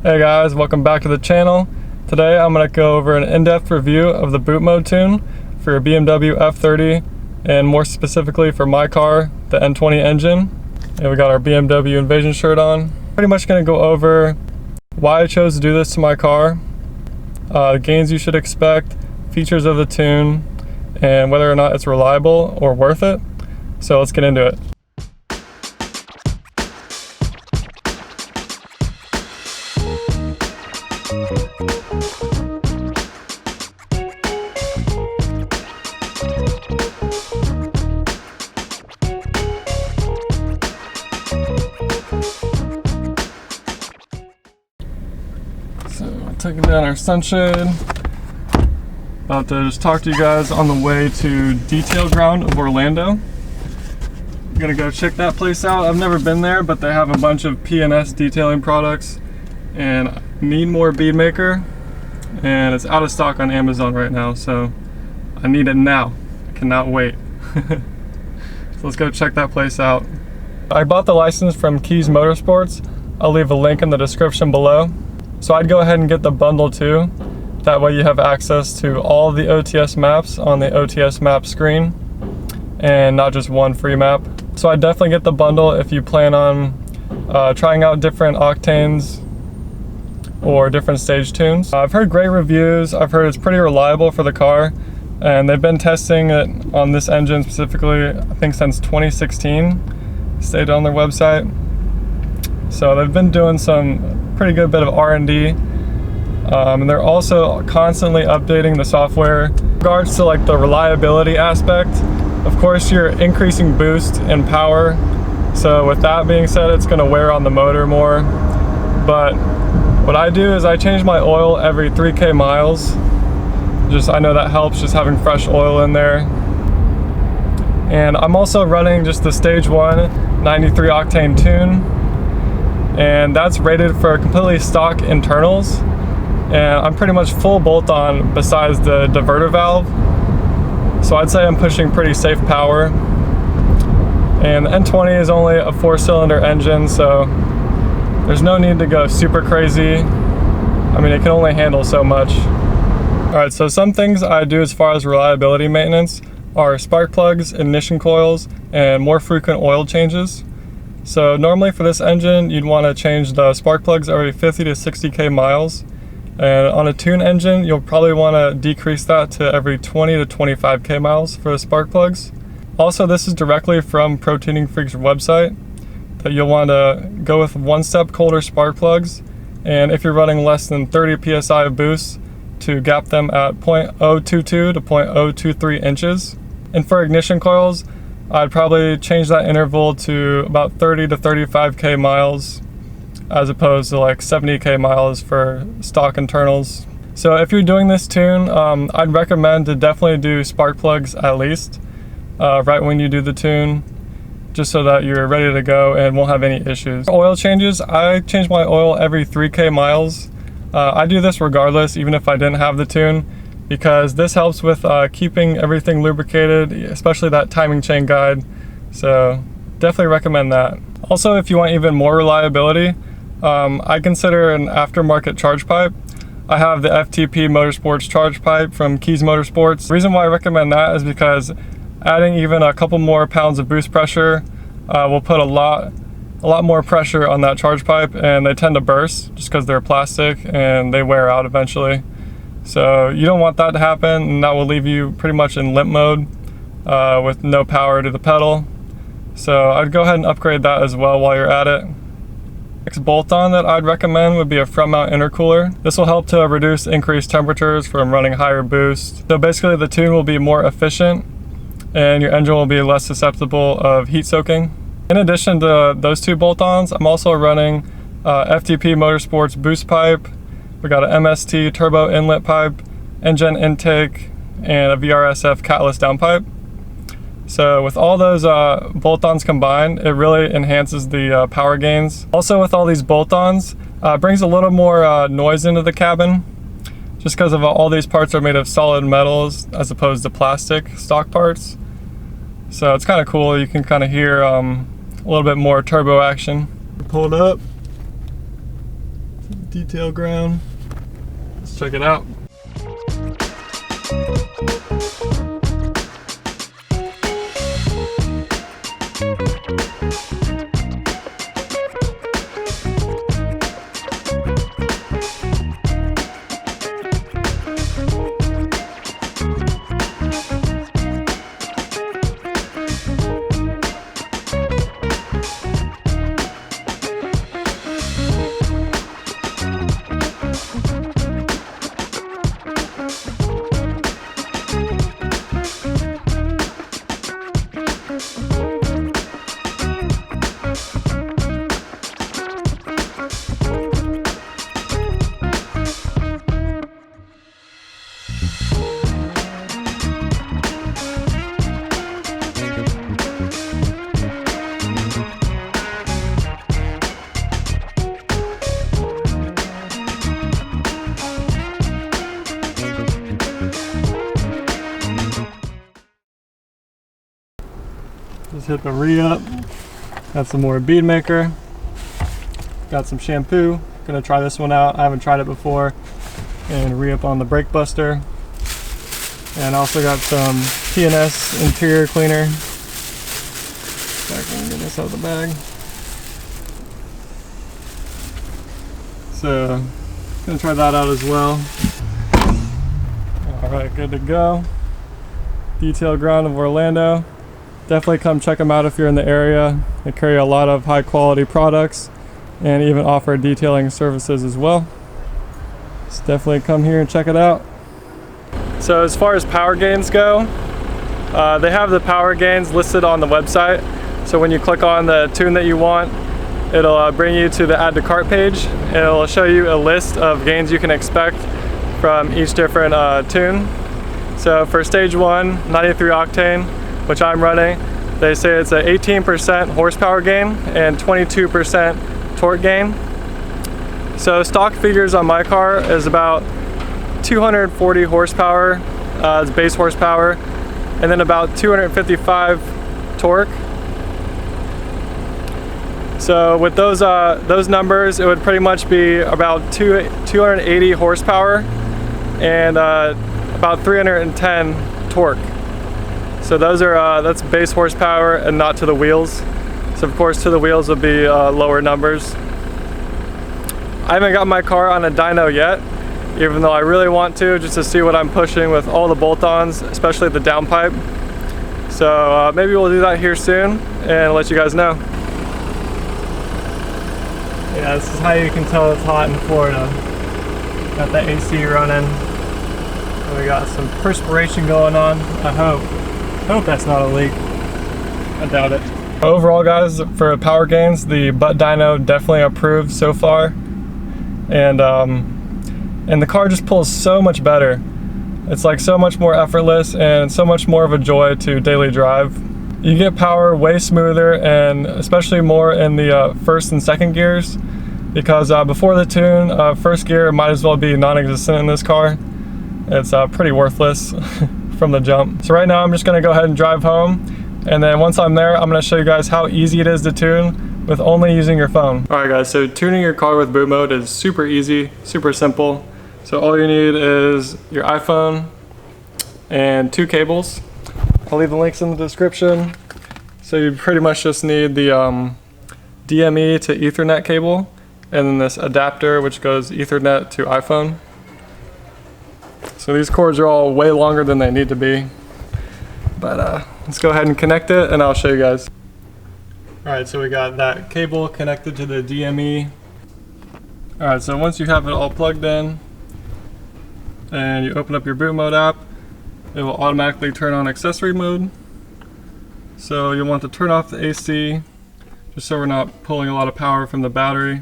Hey guys, welcome back to the channel. Today I'm going to go over an in-depth review of the boot mode tune for your BMW F30 and more specifically for my car, the N20 engine. And we got our BMW Invasion shirt on. Pretty much going to go over why I chose to do this to my car, the gains you should expect, features of the tune, and whether or not it's reliable or worth it. So let's get into it. So taking down our sunshade. About to just talk to you guys on the way to Detail Ground of Orlando. I'm gonna go check that place out. I've never been there, but they have a bunch of P&S detailing products, and I need more bead maker, and it's out of stock on Amazon right now, so I need it now. I cannot wait. So let's go check that place out. I bought the license from Keys Motorsports. I'll leave a link in the description below. So I'd go ahead and get the bundle too. That way you have access to all the OTS maps on the OTS map screen and not just one free map. So I'd definitely get the bundle if you plan on trying out different Octanes or different stage tunes. I've heard great reviews. I've heard it's pretty reliable for the car, and they've been testing it on this engine specifically, I think since 2016, stated on their website. So they've been doing some pretty good bit of R&D. And they're also constantly updating the software. In regards to like the reliability aspect, of course you're increasing boost and power. So with that being said, it's gonna wear on the motor more. But what I do is I change my oil every 3K miles. I know that helps, just having fresh oil in there. And I'm also running just the Stage 1 93 octane tune. And that's rated for completely stock internals. And I'm pretty much full bolt on besides the diverter valve. So I'd say I'm pushing pretty safe power. And the N20 is only a 4-cylinder engine, so there's no need to go super crazy. I mean, it can only handle so much. All right, so some things I do as far as reliability maintenance are spark plugs, ignition coils, and more frequent oil changes. So normally for this engine, you'd want to change the spark plugs every 50 to 60K miles. And on a tune engine, you'll probably want to decrease that to every 20 to 25K miles for the spark plugs. Also, this is directly from Pro Tuning Freak's website, that you'll want to go with 1-step colder spark plugs. And if you're running less than 30 PSI of boost, to gap them at 0.022 to 0.023 inches. And for ignition coils, I'd probably change that interval to about 30 to 35K miles, as opposed to like 70K miles for stock internals. So if you're doing this tune, I'd recommend to definitely do spark plugs at least, right when you do the tune, just so that you're ready to go and won't have any issues. Oil changes, I change my oil every 3K miles. I do this regardless, even if I didn't have the tune, because this helps with keeping everything lubricated, especially that timing chain guide. So definitely recommend that. Also, if you want even more reliability, I consider an aftermarket charge pipe. I have the FTP Motorsports charge pipe from Keys Motorsports. The reason why I recommend that is because adding even a couple more pounds of boost pressure will put a lot more pressure on that charge pipe, and they tend to burst just because they're plastic and they wear out eventually. So you don't want that to happen, and that will leave you pretty much in limp mode with no power to the pedal. So I'd go ahead and upgrade that as well while you're at it. Next bolt-on that I'd recommend would be a front mount intercooler. This will help to reduce increased temperatures from running higher boost. So basically the tune will be more efficient and your engine will be less susceptible of heat soaking. In addition to those two bolt-ons, I'm also running FTP Motorsports boost pipe. We got an MST turbo inlet pipe, engine intake, and a VRSF catalyst downpipe. So with all those bolt-ons combined, it really enhances the power gains. Also with all these bolt-ons, brings a little more noise into the cabin, just because of all these parts are made of solid metals as opposed to plastic stock parts. So it's kind of cool. You can kind of hear a little bit more turbo action. Pull it up. detail ground. Let's check it out. Just hit the re-up. Got some more bead maker. Got some shampoo. Gonna try this one out. I haven't tried it before. And re-up on the brake buster. And also got some TNS interior cleaner. So I can get this out of the bag. So gonna try that out as well. All right, good to go. Detail ground of Orlando. Definitely come check them out if you're in the area. They carry a lot of high quality products and even offer detailing services as well. So definitely come here and check it out. So as far as power gains go, they have the power gains listed on the website. So when you click on the tune that you want, it'll bring you to the add to cart page. And it'll show you a list of gains you can expect from each different tune. So for stage 1, 93 octane, which I'm running, they say it's an 18% horsepower gain and 22% torque gain. So stock figures on my car is about 240 horsepower as base horsepower, and then about 255 torque. So with those numbers, it would pretty much be about 280 horsepower and about 310 torque. So those are that's base horsepower and not to the wheels. So of course to the wheels will be lower numbers. I haven't got my car on a dyno yet, even though I really want to, just to see what I'm pushing with all the bolt-ons, especially the downpipe. So maybe we'll do that here soon and let you guys know. Yeah, this is how you can tell it's hot in Florida. Got the AC running. We got some perspiration going on, I hope that's not a leak. I doubt it. Overall guys, for power gains, the butt dyno definitely approved so far. And the car just pulls so much better. It's like so much more effortless and so much more of a joy to daily drive. You get power way smoother, and especially more in the first and second gears, because before the tune, first gear might as well be non-existent in this car. It's pretty worthless from the jump. So right now I'm just gonna go ahead and drive home, and then once I'm there, I'm gonna show you guys how easy it is to tune with only using your phone. All right guys, so tuning your car with boot mode is super easy, super simple. So all you need is your iPhone and 2 cables. I'll leave the links in the description. So you pretty much just need the DME to Ethernet cable, and then this adapter which goes Ethernet to iPhone. So these cords are all way longer than they need to be. But let's go ahead and connect it and I'll show you guys. Alright, so we got that cable connected to the DME. Alright, so once you have it all plugged in and you open up your boot mode app, it will automatically turn on accessory mode. So you'll want to turn off the AC just so we're not pulling a lot of power from the battery.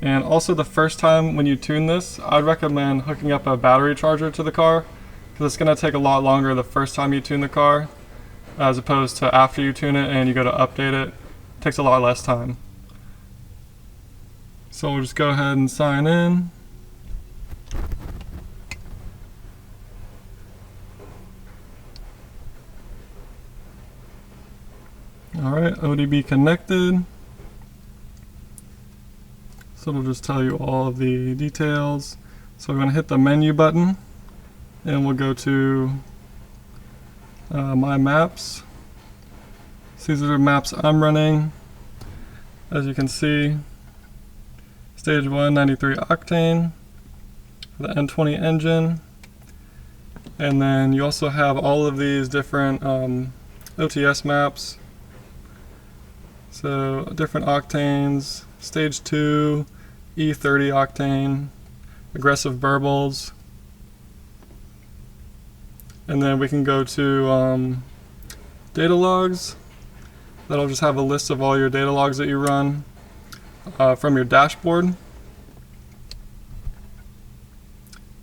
And also the first time when you tune this, I'd recommend hooking up a battery charger to the car, because it's going to take a lot longer the first time you tune the car as opposed to after you tune it and you go to update it. It takes a lot less time. So we'll just go ahead and sign in. Alright, ODB connected. So it'll just tell you all of the details. So we're going to hit the menu button and we'll go to My Maps. So these are the maps I'm running. As you can see, Stage 1, 93 Octane, for the N20 engine. And then you also have all of these different OTS maps. So different octanes, Stage 2, E30 Octane, aggressive burbles. And then we can go to data logs. That'll just have a list of all your data logs that you run from your dashboard.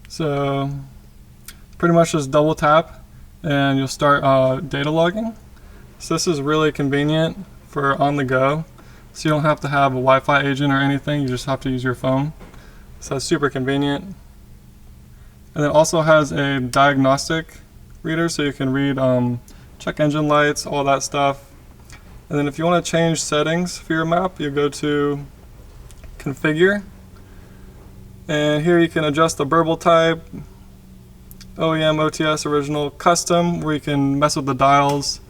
So pretty much just double tap and you'll start data logging. So this is really convenient for on the go. So you don't have to have a Wi-Fi agent or anything, you just have to use your phone. So that's super convenient. And it also has a diagnostic reader so you can read check engine lights, all that stuff. And then if you want to change settings for your map, you go to Configure. And here you can adjust the burble type, OEM, OTS, original, custom, where you can mess with the dials.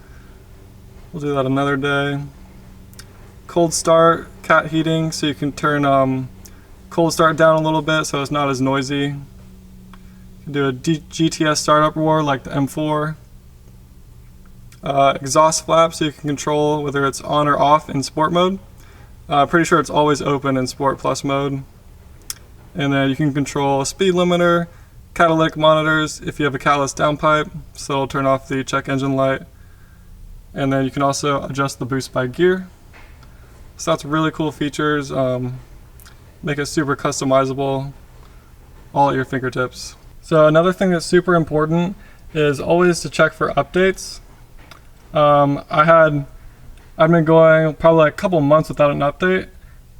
We'll do that another day. Cold start, cat heating, so you can turn cold start down a little bit so it's not as noisy. You can do a GTS startup roar like the M4. Exhaust flap, so you can control whether it's on or off in sport mode. Pretty sure it's always open in sport plus mode. And then you can control speed limiter, catalytic monitors if you have a catalyst downpipe, so it'll turn off the check engine light. And then you can also adjust the boost by gear. So that's really cool features, make it super customizable, all at your fingertips. So another thing that's super important is always to check for updates. I've been going probably like a couple months without an update,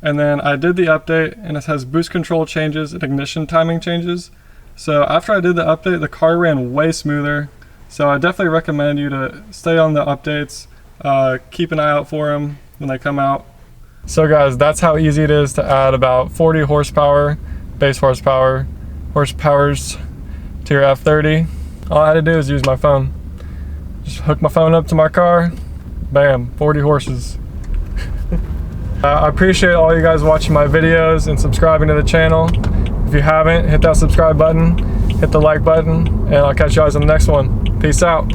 and then I did the update and it has boost control changes and ignition timing changes. So after I did the update, the car ran way smoother. So I definitely recommend you to stay on the updates, keep an eye out for them when they come out. So guys, that's how easy it is to add about 40 horsepower, base horsepowers to your F30. All I had to do is use my phone. Just hook my phone up to my car, bam, 40 horses. I appreciate all you guys watching my videos and subscribing to the channel. If you haven't, hit that subscribe button, hit the like button, and I'll catch you guys on the next one. Peace out.